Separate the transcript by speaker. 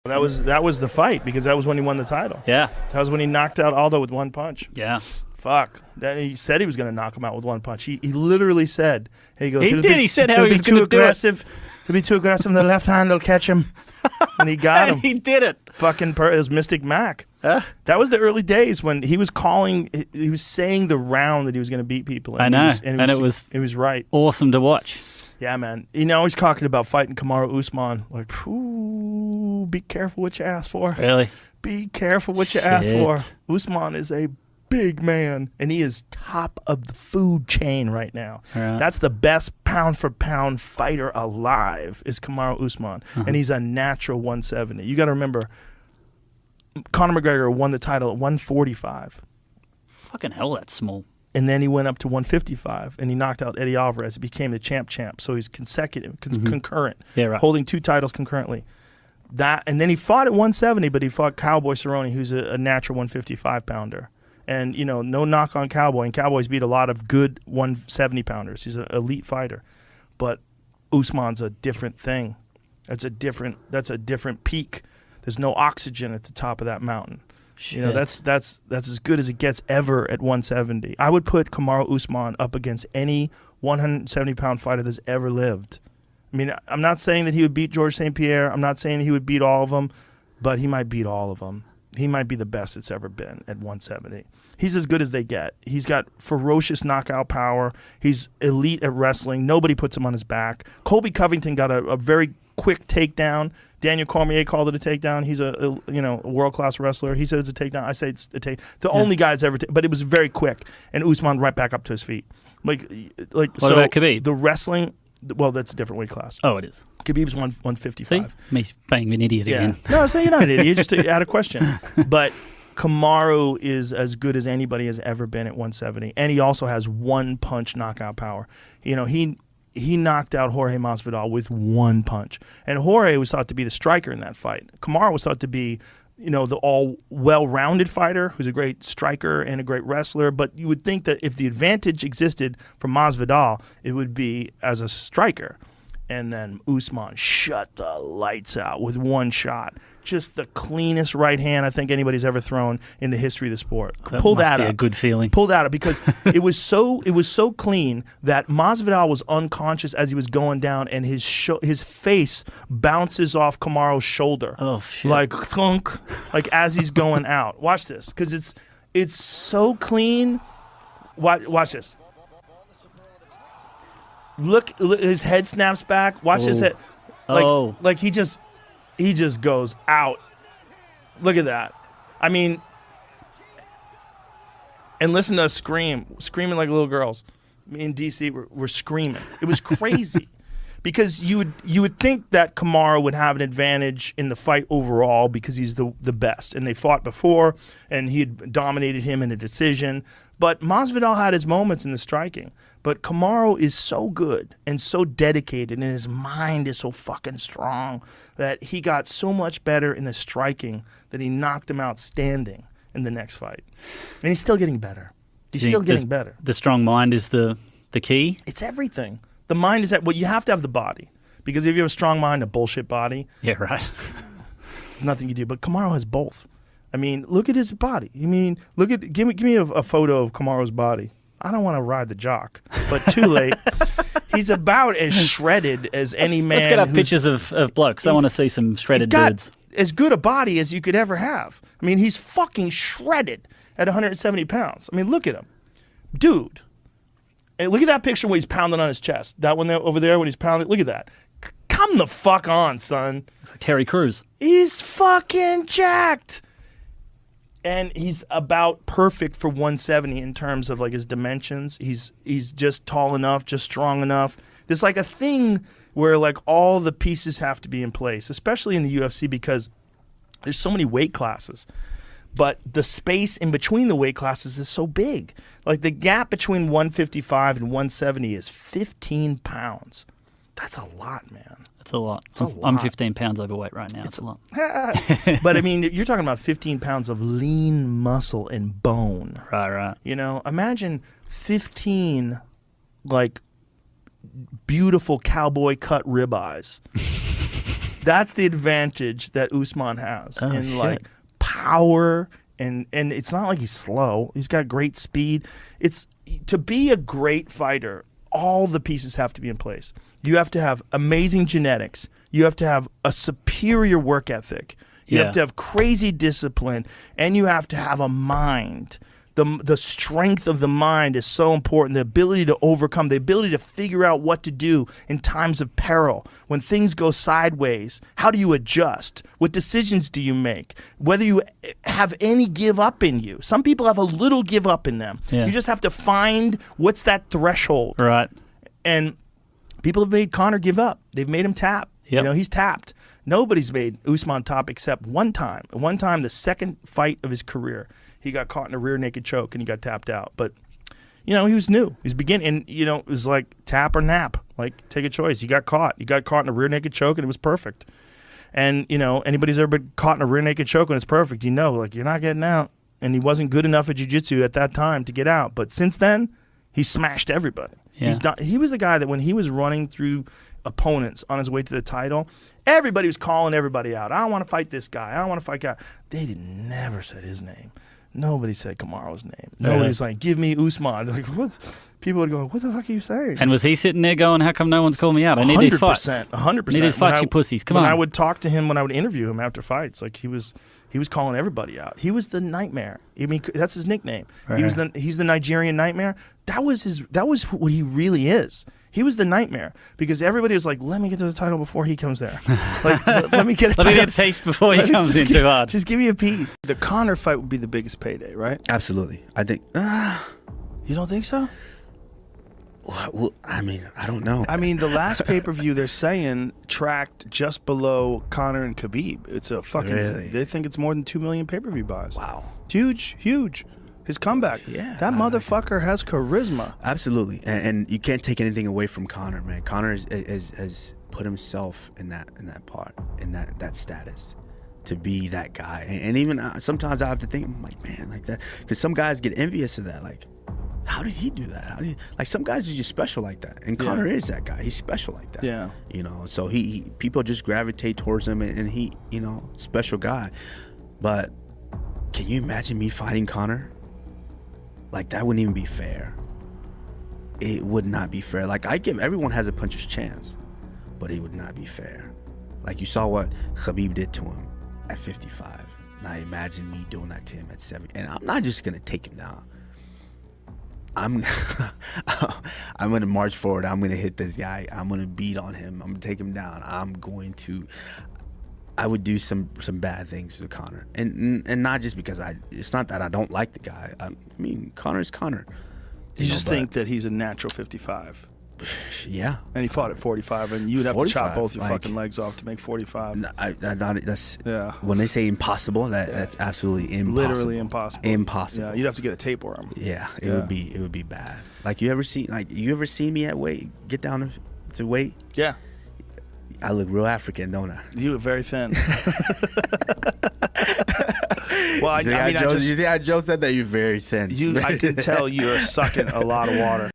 Speaker 1: That was the fight because that was when he won the title.
Speaker 2: Yeah.
Speaker 1: That was when he knocked out Aldo with one punch.
Speaker 2: Yeah.
Speaker 1: Fuck. He said he was going to knock him out with one punch. He literally said, he goes,
Speaker 2: He did. He said how he was going to do it.
Speaker 1: He'll be too aggressive. The left hand will catch him. And he got him.
Speaker 2: He did it.
Speaker 1: Fucking it was Mystic Mac. That was the early days when he was he was saying the round that he was going to beat people.
Speaker 2: And I know.
Speaker 1: It was right.
Speaker 2: Awesome to watch.
Speaker 1: Yeah, man. You know, he's talking about fighting Kamaru Usman. Like, ooh, be careful what you ask for.
Speaker 2: Really?
Speaker 1: Be careful what you ask for. Usman is a big man, and he is top of the food chain right now.
Speaker 2: Right.
Speaker 1: That's the best pound-for-pound fighter alive is Kamaru Usman, and he's a natural 170. You got to remember, Conor McGregor won the title at 145.
Speaker 2: Fucking hell, that's small.
Speaker 1: And then he went up to 155, and he knocked out Eddie Alvarez. He became the champ. So he's consecutive, concurrent, holding two titles concurrently. And then he fought at 170, but he fought Cowboy Cerrone, who's a natural 155-pounder. And, you know, no knock on Cowboy. And Cowboy's beat a lot of good 170-pounders. He's an elite fighter. But Usman's a different thing. That's a different peak. There's no oxygen at the top of that mountain. Shit. You know, that's as good as it gets ever at 170. I would put Kamaru Usman up against any 170-pound fighter that's ever lived. I mean, I'm not saying that he would beat Georges St. Pierre. I'm not saying he would beat all of them, but he might beat all of them. He might be the best it's ever been at 170. He's as good as they get. He's got ferocious knockout power. He's elite at wrestling. Nobody puts him on his back. Colby Covington got a very quick takedown. Daniel Cormier called it a takedown. He's a world-class wrestler. He said it's a takedown. I say it's a take. The only guy's ever, but it was very quick. And Usman right back up to his feet. What
Speaker 2: about Khabib?
Speaker 1: The wrestling, well, that's a different weight class.
Speaker 2: Oh, it is.
Speaker 1: Khabib's 155.
Speaker 2: See? Me being an idiot again.
Speaker 1: No, so you're not an idiot. You just had a question. But Kamaru is as good as anybody has ever been at 170. And he also has one-punch knockout power. You know, he knocked out Jorge Masvidal with one punch. And Jorge was thought to be the striker in that fight. Kamaru was thought to be, you know, the all well-rounded fighter who's a great striker and a great wrestler. But you would think that if the advantage existed for Masvidal, it would be as a striker. And then Usman shut the lights out with one shot. Just the cleanest right hand I think anybody's ever thrown in the history of the sport.
Speaker 2: Pull that up. A good feeling.
Speaker 1: Pull that up because it was so clean that Masvidal was unconscious as he was going down, and his face bounces off Kamaru's shoulder.
Speaker 2: Oh shit!
Speaker 1: Like thunk, like as he's going out. Watch this because it's so clean. Watch this. Look, his head snaps back. Watch his head. Like he just goes out. Look at that. I mean, and listen to us screaming like little girls. Me and DC were screaming. It was crazy. Because you would think that Kamaru would have an advantage in the fight overall because he's the best. And they fought before, and he had dominated him in a decision. But Masvidal had his moments in the striking. But Kamaru is so good and so dedicated, and his mind is so fucking strong that he got so much better in the striking that he knocked him out standing in the next fight. And he's still getting better. He's still getting better.
Speaker 2: The strong mind is the key?
Speaker 1: It's everything. The mind is you have to have the body. Because if you have a strong mind, a bullshit body.
Speaker 2: Yeah, right.
Speaker 1: There's nothing you do. But Kamaru has both. I mean, look at his body. I mean, give me a photo of Kamaru's body. I don't want to ride the jock, but too late. He's about as shredded as any man.
Speaker 2: Let's get up pictures of blokes. I want to see some shredded dudes.
Speaker 1: As good a body as you could ever have. I mean, he's fucking shredded at 170 pounds. I mean, look at him. Dude. Hey, look at that picture where he's pounding on his chest. That one there, over there when he's pounding. Look at that. Come the fuck on, son.
Speaker 2: It's like Terry Crews.
Speaker 1: He's fucking jacked. And he's about perfect for 170 in terms of like his dimensions. He's just tall enough, just strong enough. There's like a thing where like all the pieces have to be in place, especially in the UFC because there's so many weight classes. But the space in between the weight classes is so big. Like the gap between 155 and 170 is 15 pounds. That's a lot, man.
Speaker 2: That's a lot. I'm 15 pounds overweight right now. It's a lot.
Speaker 1: But I mean, you're talking about 15 pounds of lean muscle and bone.
Speaker 2: Right.
Speaker 1: You know, imagine 15 like beautiful cowboy cut ribeyes. That's the advantage that Usman has in
Speaker 2: shit.
Speaker 1: like power, and it's not like he's slow. He's got great speed. It's to be a great fighter, all the pieces have to be in place. You have to have amazing genetics. You have to have a superior work ethic. You have to have crazy discipline, and you have to have a mind. The strength of the mind is so important. The ability to overcome, the ability to figure out what to do in times of peril. When things go sideways, how do you adjust? What decisions do you make? Whether you have any give up in you. Some people have a little give up in them.
Speaker 2: Yeah.
Speaker 1: You just have to find what's that threshold.
Speaker 2: Right.
Speaker 1: And people have made Conor give up. They've made him tap.
Speaker 2: Yep.
Speaker 1: You know, he's tapped. Nobody's made Usman top except one time. One time, the second fight of his career, he got caught in a rear naked choke and he got tapped out. But, you know, he was new. He was beginning, and, you know, it was like tap or nap. Like, take a choice. He got caught. He got caught in a rear naked choke, and it was perfect. And, you know, anybody's ever been caught in a rear naked choke when it's perfect, you know, like, you're not getting out. And he wasn't good enough at jiu-jitsu at that time to get out. But since then, he smashed everybody.
Speaker 2: Yeah.
Speaker 1: He was the guy that when he was running through opponents on his way to the title, everybody was calling everybody out. I don't want to fight this guy. I don't want to fight guy. They never said his name. Nobody said Kamaru's name. Nobody's like, give me Usman. Like, what? People would go, what the fuck are you saying?
Speaker 2: And was he sitting there going, how come no one's calling me out? I need these fights.
Speaker 1: 100%.
Speaker 2: Need these fights, you pussies. Come on.
Speaker 1: When I would talk to him, when I would interview him after fights, like he was calling everybody out. He was the Nightmare. I mean, that's his nickname. Right. He's the Nigerian Nightmare. That was what he really is. He was the Nightmare because everybody was like, let me get to the title before he comes there. Like, let me get a
Speaker 2: let me get a taste before he comes in too hard.
Speaker 1: Just give me a piece. The Conor fight would be the biggest payday, right?
Speaker 3: Absolutely. I think.
Speaker 1: You don't think so?
Speaker 3: Well, I mean, I don't know.
Speaker 1: I mean, the last pay-per-view they're saying tracked just below Conor and Khabib. It's a fucking.
Speaker 3: Really?
Speaker 1: They think it's more than 2 million pay-per-view buys.
Speaker 3: Wow.
Speaker 1: Huge. His comeback.
Speaker 3: Yeah.
Speaker 1: That motherfucker has charisma.
Speaker 3: Absolutely, and you can't take anything away from Conor, man. Conor has put himself in that part, in that status, to be that guy. And even sometimes I have to think, I'm like, man, like that, because some guys get envious of that, like. How did he do that? Like some guys are just special like that, and Conor is that guy. He's special like that.
Speaker 1: Yeah.
Speaker 3: You know, so he people just gravitate towards him, and he, you know, special guy. But can you imagine me fighting Conor? Like that wouldn't even be fair. It would not be fair. Like everyone has a puncher's chance, but it would not be fair. Like you saw what Khabib did to him at 55. Now imagine me doing that to him at 70, and I'm not just gonna take him down. I'm gonna march forward. I'm gonna hit this guy. I'm gonna beat on him. I'm gonna take him down. I would do some bad things to Conor, and not just because it's not that I don't like the guy. I mean, Conor's Conor.
Speaker 1: You just think that he's a natural 55.
Speaker 3: Yeah.
Speaker 1: And he fought at 45, and you'd have to chop both your fucking legs off to make 45.
Speaker 3: That's when they say impossible, that's absolutely impossible.
Speaker 1: Literally impossible.
Speaker 3: Impossible.
Speaker 1: Yeah, you'd have to get a tapeworm.
Speaker 3: Yeah, it would be bad. Like you ever seen me at weight? Get down to weight?
Speaker 1: Yeah.
Speaker 3: I look real African, don't I?
Speaker 1: You look very thin.
Speaker 3: Well, you see how Joe said that you're very thin.
Speaker 1: I can tell you're sucking a lot of water.